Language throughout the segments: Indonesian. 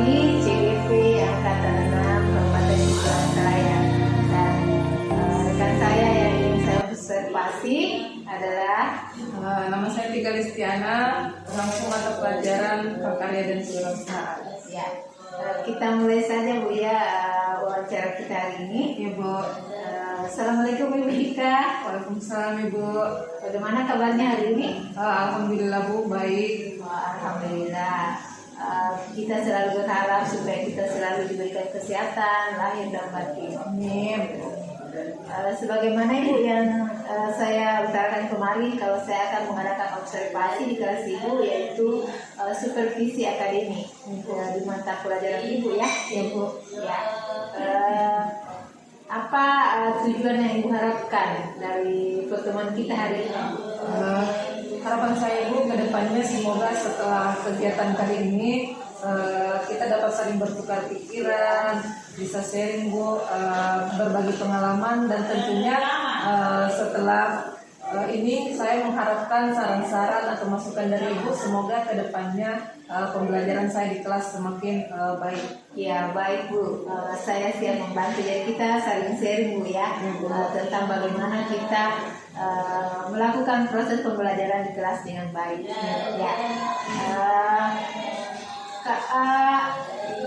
kami CDV Angkatan 6 Kabupaten Kepulauan Seraya, dan rekan saya yang ingin saya observasi adalah nama saya Tika Listiana, langsung mata pelajaran prakarya dan kewirausahaan. ya. Kita mulai saja Bu ya wawancara kita hari ini. Ya Bu. Assalamualaikum Ibu Tika. Waalaikumsalam Ibu. Bagaimana kabarnya hari ini? Alhamdulillah Bu, baik. Alhamdulillah. Kita selalu berharap supaya kita selalu diberikan kesehatan lahir dan batin. Amin. Sebagaimana Ibu yang saya utarakan kemarin, kalau saya akan mengadakan observasi di kelas Ibu, yaitu supervisi akademik di mata pelajaran Ibu ya. Ya Bu. Ya. Apa tujuan yang Ibu harapkan dari pertemuan kita hari ini? Harapan saya Bu, kedepannya semoga setelah kegiatan kali ini kita dapat saling bertukar pikiran, bisa sharing Bu, berbagi pengalaman, dan tentunya setelah ini saya mengharapkan saran-saran atau masukan dari Ibu, semoga kedepannya pembelajaran saya di kelas semakin baik. Ya baik Bu, saya siap membantu. Jadi kita saling sharing Bu ya, tentang bagaimana kita melakukan proses pembelajaran di kelas dengan baik. Ya.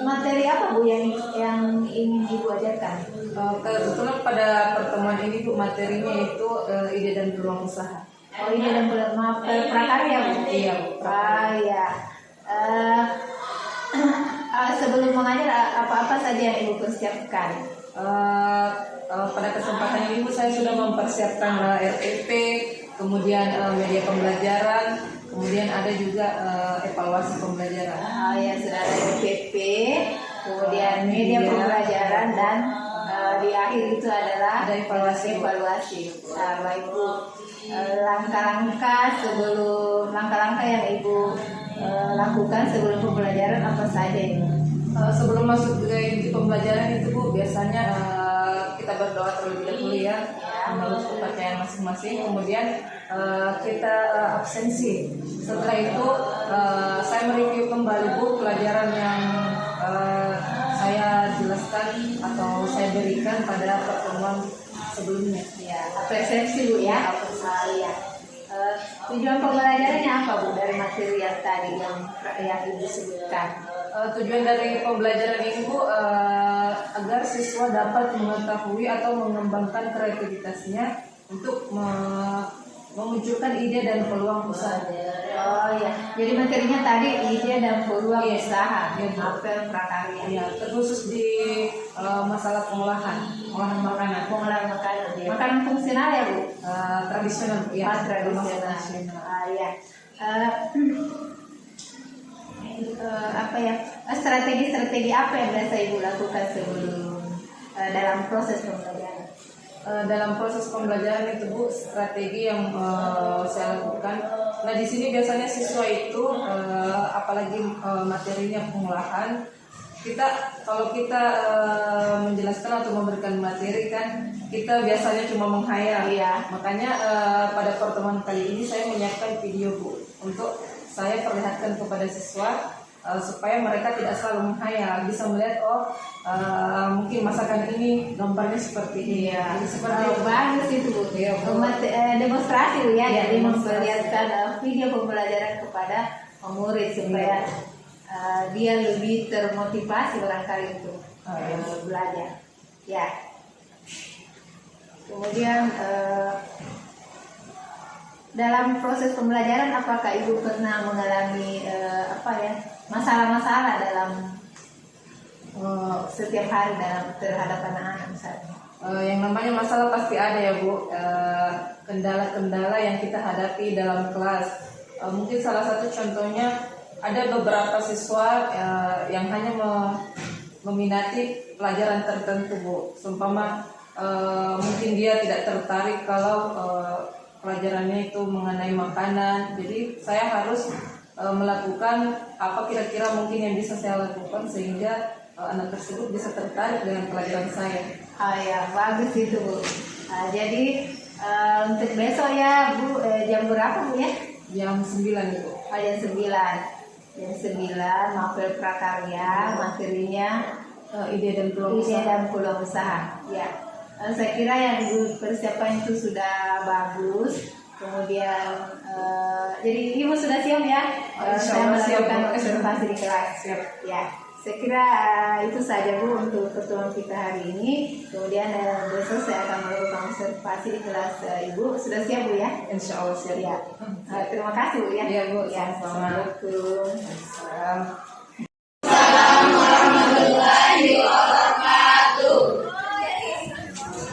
Materi apa Bu yang ingin Ibu ajarkan? Kebetulan pada pertemuan ini Bu, materinya itu ide dan peluang usaha. Oh ini dan maaf prakarya Bu. Iya Bu. Ya. Sebelum mengajar apa-apa saja yang Ibu persiapkan? Pada kesempatan ini Bu, saya sudah mempersiapkan RTP, kemudian media pembelajaran, kemudian ada juga evaluasi pembelajaran. Ya sudah ada RTP, kemudian media pembelajaran, dan di akhir itu adalah ada evaluasi. Baik Bu, langkah-langkah yang Ibu lakukan sebelum pembelajaran apa saja ini? Sebelum masuk ke inti pembelajaran itu Bu, biasanya kita berdoa terlebih dahulu ya, menurut kepercayaan masing-masing. Kemudian kita absensi. Setelah itu saya mereview kembali Bu pelajaran yang saya jelaskan atau saya berikan pada pertemuan sebelumnya. Ya, persepsi Bu ya. Tujuan pembelajarannya apa Bu dari materi yang tadi yang Ibu sebutkan? Tujuan dari pembelajaran ini Bu, agar siswa dapat mengetahui atau mengembangkan kreativitasnya untuk memunculkan ide dan peluang usaha. Oh ya, jadi materinya tadi ide dan peluang usaha, apel prakarya. Ya, terkhusus di masalah pengolahan makanan. Makanan fungsional ya Bu? Tradisional, ya. Tradisional. Ya. Strategi apa yang biasa Ibu lakukan sebelum dalam proses pembelajaran? Dalam proses pembelajaran itu Bu, strategi yang saya lakukan. Nah di sini biasanya siswa itu apalagi materinya pengolahan, kalau kita menjelaskan atau memberikan materi kan kita biasanya cuma menghayal. Iya. Makanya pada pertemuan kali ini saya menyiapkan video Bu untuk saya perlihatkan kepada siswa supaya mereka tidak selalu menghayal, bisa melihat mungkin masakan ini gambarnya seperti ini. Iya. Jadi seperti itu. Bagus itu Bu. Iya, Bu. Demonstrasi Bu ya, Iya, jadi demonstrasi. memperlihatkan video pembelajaran kepada murid supaya dia lebih termotivasi barangkali untuk belajar. Ya. Kemudian dalam proses pembelajaran apakah Ibu pernah mengalami masalah-masalah dalam setiap hari terhadap anak-anak misalnya? Yang namanya masalah pasti ada ya Bu, kendala-kendala yang kita hadapi dalam kelas. Mungkin salah satu contohnya ada beberapa siswa yang hanya meminati pelajaran tertentu Bu. Seumpama mungkin dia tidak tertarik kalau pelajarannya itu mengenai makanan. Jadi saya harus melakukan apa kira-kira mungkin yang bisa saya lakukan sehingga anak tersebut bisa tertarik dengan pelajaran saya. Ya bagus itu Bu. Jadi untuk besok ya Bu, jam berapa Bu ya? Jam 9 itu. Jam 9. Yang 9 novel prakarya, materinya ide dan peluang ide usaha. dan peluang usaha. Ya, saya kira yang Ibu persiapkan itu sudah bagus. Kemudian jadi Ibu sudah siap ya? Saya Insya Allah siap, melakukan Bu. observasi di kelas. Siap. Ya, saya kira itu saja Bu untuk pertemuan kita hari ini. Kemudian besok saya akan melakukan observasi di kelas Ibu. Sudah siap Bu ya? Insya Allah siap. Ya. Terima kasih Bu ya. Iya, Bu. Ya, Sama-sama. Assalamualaikum.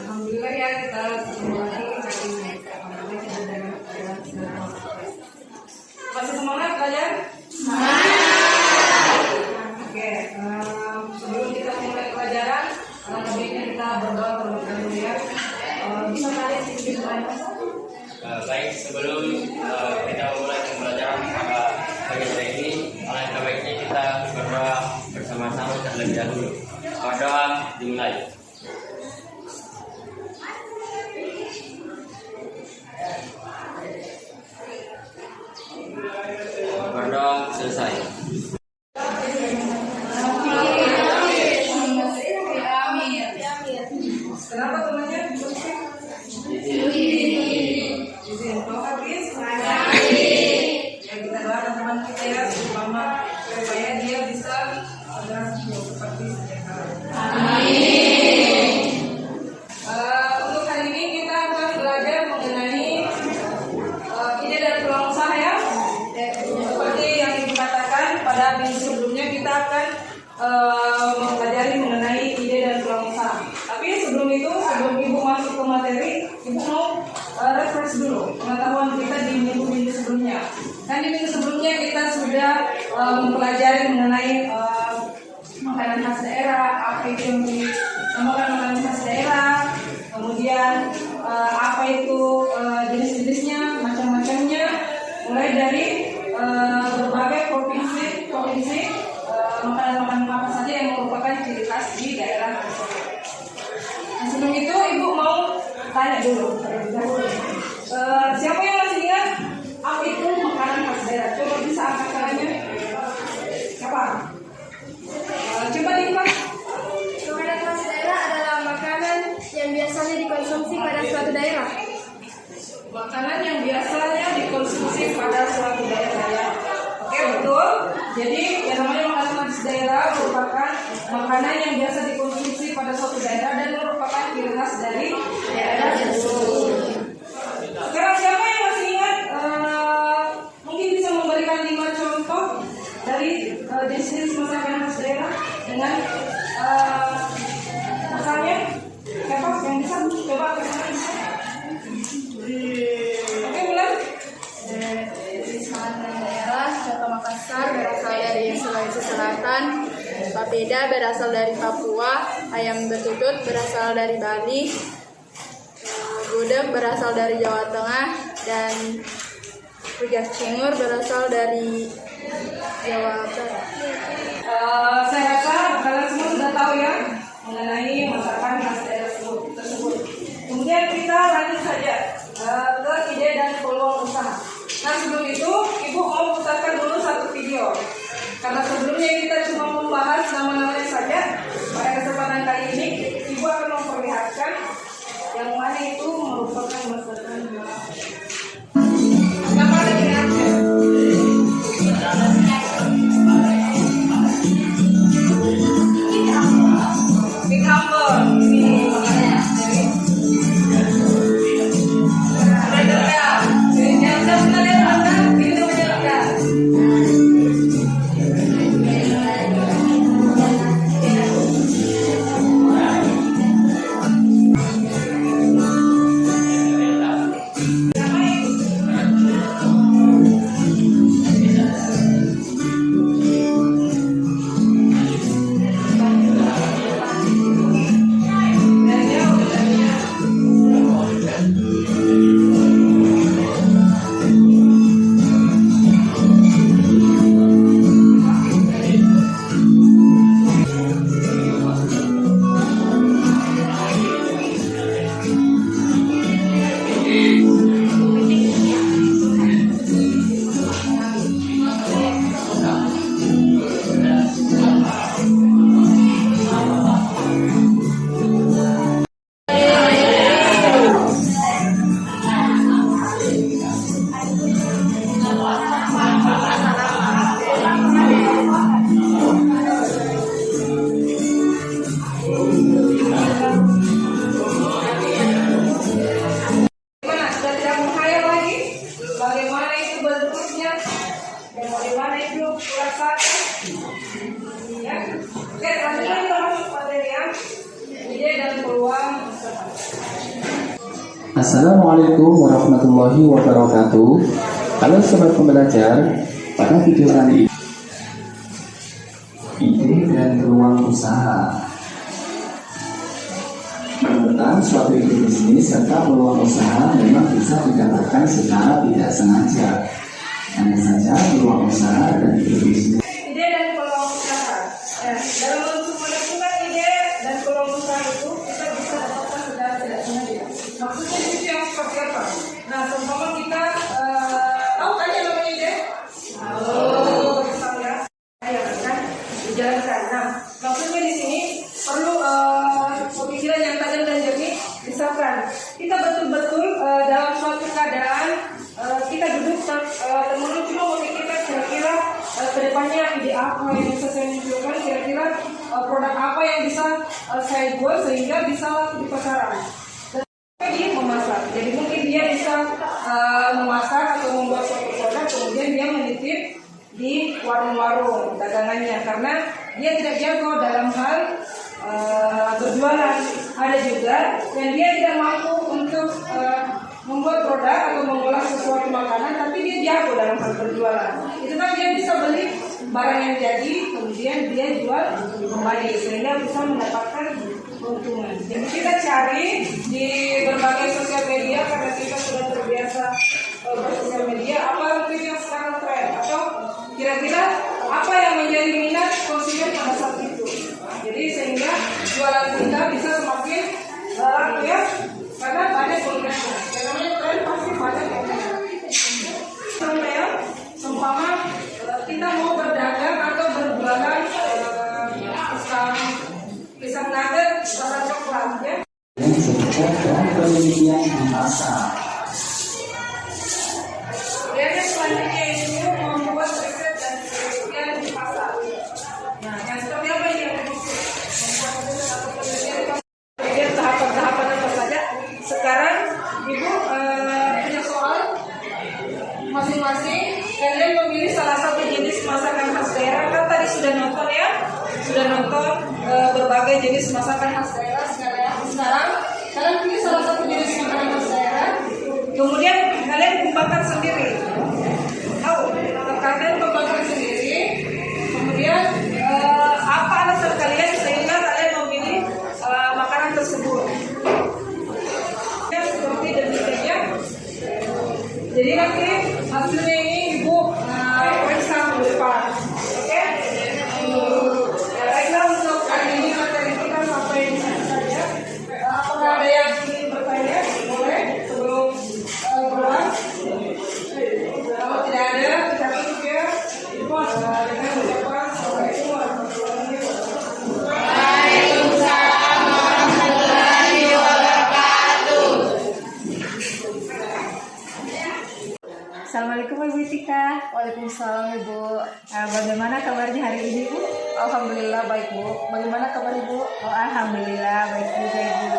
Alhamdulillah ya, kita ketemu lagi hari ini. Masih semangat kalian? Oke, sebelum kita mulai pelajaran, sebaiknya kita berdoa terlebih dahulu ya. Bisa kalian sedikit doa? Baik, sebelum kita memulai pembelajaran pada pagi hari ini, alangkah baiknya kita berdoa bersama-sama terlebih dahulu. Berdoa dimulai. Berdoa selesai. Kenapa temannya? Izin, kau habis? Ya, kita doakan teman kita ya, supaya dia bisa seperti sedia. Untuk hari ini kita akan belajar mengenai ide dan peluang usaha ya. Seperti yang Ibu katakan pada minggu sebelumnya kita akan mempelajari mengenai ide dan peluang usaha. Tapi sebelum itu, sebelum Ibu masuk ke materi, Ibu mau refresh dulu pengetahuan kita di minggu-minggu sebelumnya. Kan di minggu sebelumnya kita sudah mempelajari mengenai makanan khas daerah, apa itu yang dinamakan makanan khas daerah, kemudian apa itu jenis-jenisnya, macam-macamnya, mulai dari berbagai provinsi makanan-makanan apa saja yang merupakan ciri khas di daerah tersebut. Nah, sebelum itu Ibu mau tanya dulu terlebih dahulu. Siapa yang masih ingat apa itu makanan khas daerah? Coba bisa angkat tangannya. Siapa? Coba dibuat. Makanan khas daerah adalah makanan yang biasanya dikonsumsi pada suatu daerah. Makanan yang biasanya dikonsumsi pada suatu daerah ya. Oke, betul. Jadi yang namanya makanan khas daerah merupakan makanan yang biasa dikonsumsi pada suatu daerah dan merupakan ciri khas dari daerah tersebut. Sekarang siapa yang masih ingat? Mungkin bisa memberikan 5 contoh dari jenis masakan khas daerah dengan masalahnya. Siapa yang bisa? Coba kesana. Oke, mulai. Jenis makanan daerah, contoh Makassar berasal dari Sulawesi Selatan, papeda berasal dari Papua, ayam betutut berasal dari Bali, gudeg berasal dari Jawa Tengah, dan rujak cingur berasal dari Jawa Barat. Saya rasa kalian semua sudah tahu ya mengenai masakan khas daerah tersebut. Kemudian kita lanjut saja ke ide dan peluang usaha. Nah, sebelum itu Ibu mau putarkan dulu satu video. Karena sebelumnya kita cuma membahas nama-namanya saja. Pada kesempatan kali ini Ibu akan memperlihatkan yang mana itu merupakan masakan. Kenapa ada ini? Big Humble. Ini makanannya. Assalamualaikum warahmatullahi wabarakatuh. Halo sobat pembelajar, pada video kali ini ide dan peluang usaha. Menemukan suatu ide bisnis serta peluang usaha memang bisa didapatkan secara tidak sengaja. Hanya saja peluang usaha dan ide bisnis Ide dan peluang usaha. Dalam untuk menentukan ide dan peluang usaha itu kita bisa dapatkan secara tidak sengaja. Maksudnya itu yang seperti apa? Nah, contohnya kita tahu kan yang namanya ide? Misalnya, ya kan dijalankan. Nah, maksudnya di sini perlu pemikiran yang tajam dan jernih. Misalkan kita betul-betul dalam suatu keadaan kita duduk teman-teman cuma memikirkan kira-kira kedepannya ide apa yang bisa saya munculkan, kira-kira produk apa yang bisa saya jual sehingga bisa laku di pasaran. Dan dia memasak, jadi mungkin dia bisa memasak atau membuat suatu produk, kemudian dia menitip di warung-warung dagangannya karena dia tidak jago dalam hal berjualan. Ada juga yang dia tidak mampu untuk membuat produk atau mengolah sesuatu makanan, tapi dia jago dalam hal berjualan. Itu kan dia bisa beli barang yang jadi, kemudian dia jual kembali sehingga bisa mendapatkan keuntungan. Jadi kita cari di berbagai sosial media karena kita sudah terbiasa bersosial media, apa mungkin yang sekarang tren atau kira-kira apa yang menjadi minat konsumen pada saat itu. Jadi sehingga jualan kita bisa semakin laku ya, karena banyak peminatnya. Yang namanya tren pasti banyak peminat. Contohnya, seumpama kita mau berdagang atau berjualan pisang nugget, rasa coklat ya. yang sukses dan penelitian di pasar. Kemudian selanjutnya itu membuat riset dan penelitian di pasar. Nah, yang seperti apa ini yang dimaksud? Membuat riset atau penelitian di pasar. Kemudian tahapan-tahapan apa saja? Sekarang Ibu punya soal masing-masing. Kalian memilih salah satu jenis masakan khas daerah. Kan tadi sudah nonton ya, sudah nonton berbagai jenis masakan khas daerah. Sekarang kalian pilih salah satu jenis makanan khas daerah. Kemudian kalian kembangkan sendiri. Tahu? Kalian kembangkan sendiri. Kemudian apa alasan kalian sehingga kalian memilih makanan tersebut? Ya, seperti demikian ya. Jadi nanti hasilnya ini Ibu periksa ke depan. Oke? Ya, baiklah untuk kali ini materi kita sampai di sini saja. Apakah ada yang ingin bertanya? Boleh sebelum pulang. Kalau tidak ada, kita tutup ya. Dengan ucapan Assalamualaikum warahmatullahi wabarakatuh. Assalamualaikum Ibu Tika. Waalaikumsalam Ibu. Bagaimana kabarnya hari ini Bu? Alhamdulillah baik Bu. Bagaimana kabar Ibu? Oh, alhamdulillah baik juga Ibu.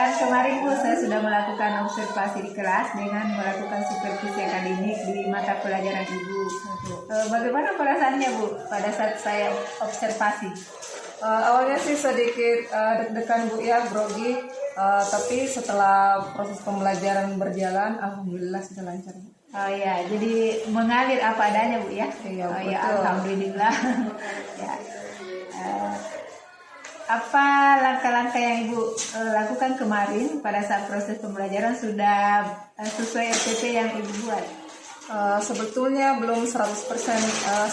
Kan kemarin Bu saya sudah melakukan observasi di kelas dengan melakukan supervisi akademik di mata pelajaran Ibu. Bagaimana perasaannya Bu pada saat saya observasi? Awalnya sih sedikit deg-degan Bu ya, grogi. Tapi setelah proses pembelajaran berjalan, alhamdulillah sudah lancar. Oh ya, jadi mengalir apa adanya Bu ya? Iya, oh betul. ya, alhamdulillah. Ya. Apa langkah-langkah yang Ibu lakukan kemarin pada saat proses pembelajaran sudah sesuai RPP yang Ibu buat? Sebetulnya belum 100%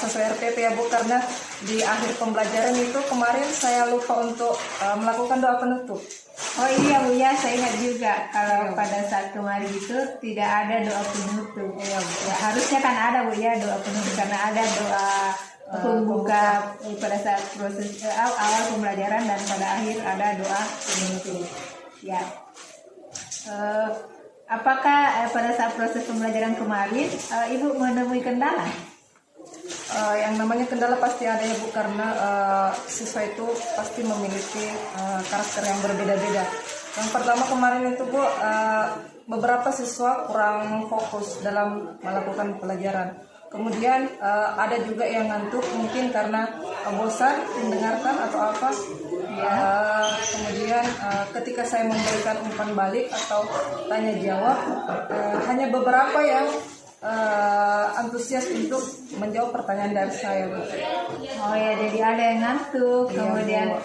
sesuai RPP ya Bu, karena di akhir pembelajaran itu kemarin saya lupa untuk melakukan doa penutup. Oh iya Bu ya, saya ingat juga kalau pada saat kemarin itu tidak ada doa penutup. Ya, harusnya kan ada Bu ya doa penutup karena ada doa pembuka pada saat proses awal pembelajaran dan pada akhir ada doa penutup. Ya. Apakah pada saat proses pembelajaran kemarin Ibu menemui kendala? Yang namanya kendala pasti ada ya Bu, karena siswa itu pasti memiliki karakter yang berbeda-beda. Yang pertama kemarin itu Bu, beberapa siswa kurang fokus dalam melakukan pelajaran. Kemudian ada juga yang ngantuk mungkin karena bosan mendengarkan atau apa. Kemudian ketika saya memberikan umpan balik atau tanya jawab, hanya beberapa yang antusias untuk menjawab pertanyaan dari saya, Bu. Oh ya, jadi ada yang ngantuk, Iya, kemudian Bu.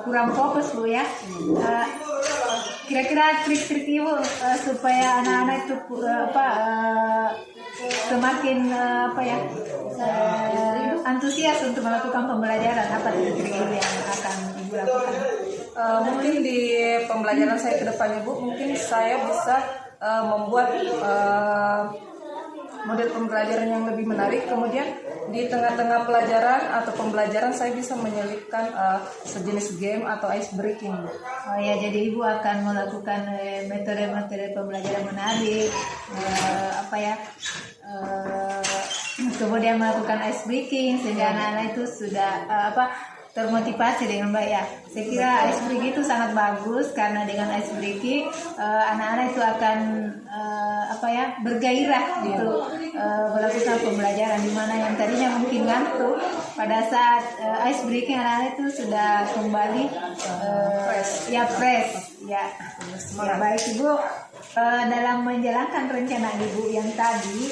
kurang fokus, Bu ya. Kira-kira trik-trik Ibu supaya anak-anak itu semakin antusias untuk melakukan pembelajaran, apa trik-trik Ibu yang akan Ibu lakukan? Mungkin di pembelajaran saya ke depannya, Bu, mungkin saya bisa membuat model pembelajaran yang lebih menarik. Kemudian di tengah-tengah pelajaran atau pembelajaran saya bisa menyelipkan sejenis game atau ice breaking, Bu. Oh ya, jadi Ibu akan melakukan metode-metode pembelajaran menarik, kemudian melakukan ice breaking sehingga anak-anak itu sudah termotivasi dengan baik ya. Saya kira ice breaking itu sangat bagus karena dengan ice breaking anak-anak itu akan bergairah gitu melakukan pembelajaran, di mana yang tadinya mungkin ngantuk pada saat ice breaking anak-anak itu sudah kembali fresh. Ya. Baik Ibu, dalam menjalankan rencana Ibu yang tadi,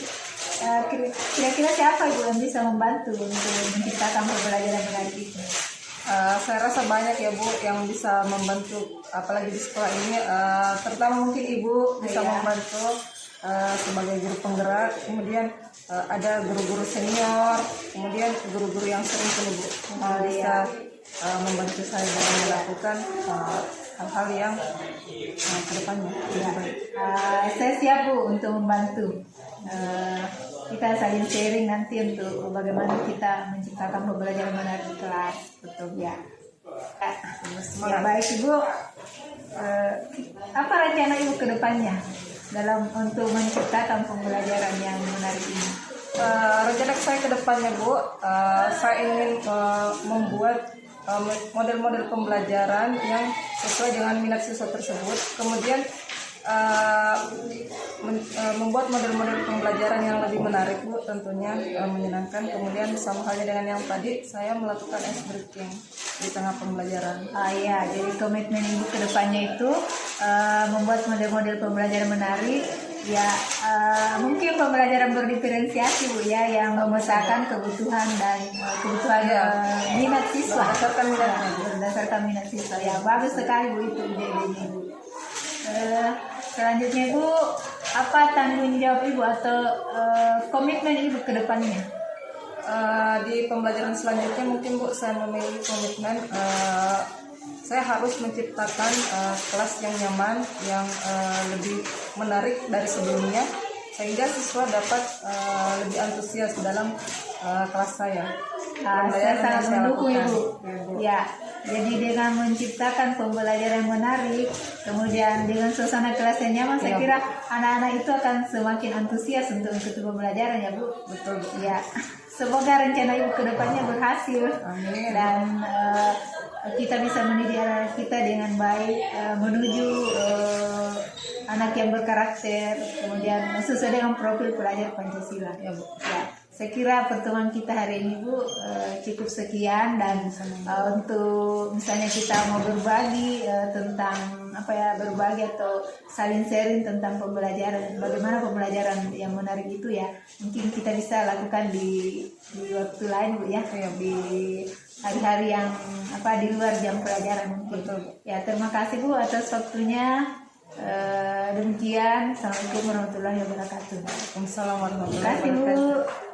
kira-kira siapa Ibu yang bisa membantu untuk menciptakan pembelajaran menarik itu? Saya rasa banyak ya, Bu, yang bisa membantu, apalagi di sekolah ini. Terutama mungkin Ibu bisa membantu sebagai guru penggerak. Kemudian ada guru-guru senior, kemudian guru-guru yang sering ke Bu, bisa membantu saya dalam melakukan hal-hal yang ke depannya. Saya siap Bu untuk membantu. Kita saling sharing nanti untuk bagaimana kita menciptakan pembelajaran menarik di kelas. Betul ya. Ya, baik Ibu. Apa rencana Ibu ke depannya dalam untuk menciptakan pembelajaran yang menarik ini? Rencana saya ke depannya, Bu, saya ingin membuat model-model pembelajaran yang sesuai dengan minat siswa tersebut. Kemudian membuat model-model pembelajaran yang lebih menarik, Bu, tentunya menyenangkan. Kemudian sama halnya dengan yang tadi, saya melakukan ice breaking di tengah pembelajaran. Ya, jadi komitmen Ibu ke depannya itu membuat model-model pembelajaran menarik. Ya, mungkin pembelajaran berdiferensiasi Bu ya, yang memetakan kebutuhan dan minat siswa berdasarkan minat siswa. Ya, bagus sekali Bu itu ide-idenya Bu. Selanjutnya Ibu, apa tanggung jawab Ibu atau komitmen Ibu ke depannya? Di pembelajaran selanjutnya mungkin, Bu, saya memiliki komitmen saya harus menciptakan kelas yang nyaman, yang lebih menarik dari sebelumnya, sehingga siswa dapat lebih antusias dalam kelas saya. Saya sangat mendukung Ibu. Ya, jadi dengan menciptakan pembelajaran menarik, kemudian dengan suasana kelas yang nyaman, saya kira anak-anak itu akan semakin antusias untuk ikut pembelajaran ya Bu. Betul, Bu. Ya, semoga rencana Ibu ke depannya berhasil. Amin. Dan kita bisa mendidik anak kita dengan baik menuju anak yang berkarakter, kemudian sesuai dengan profil pelajar Pancasila ya Bu. Ya. Saya kira pertemuan kita hari ini Bu cukup sekian, dan untuk misalnya kita mau berbagi tentang berbagi atau saling sharing tentang pembelajaran, bagaimana pembelajaran yang menarik itu ya, mungkin kita bisa lakukan di waktu lain Bu ya, di hari-hari yang di luar jam pelajaran mungkin. Ya, terima kasih Bu atas waktunya. Demikian, assalamualaikum warahmatullahi wabarakatuh. Waalaikumsalam warahmatullahi Terima kasih Bu. wabarakatuh.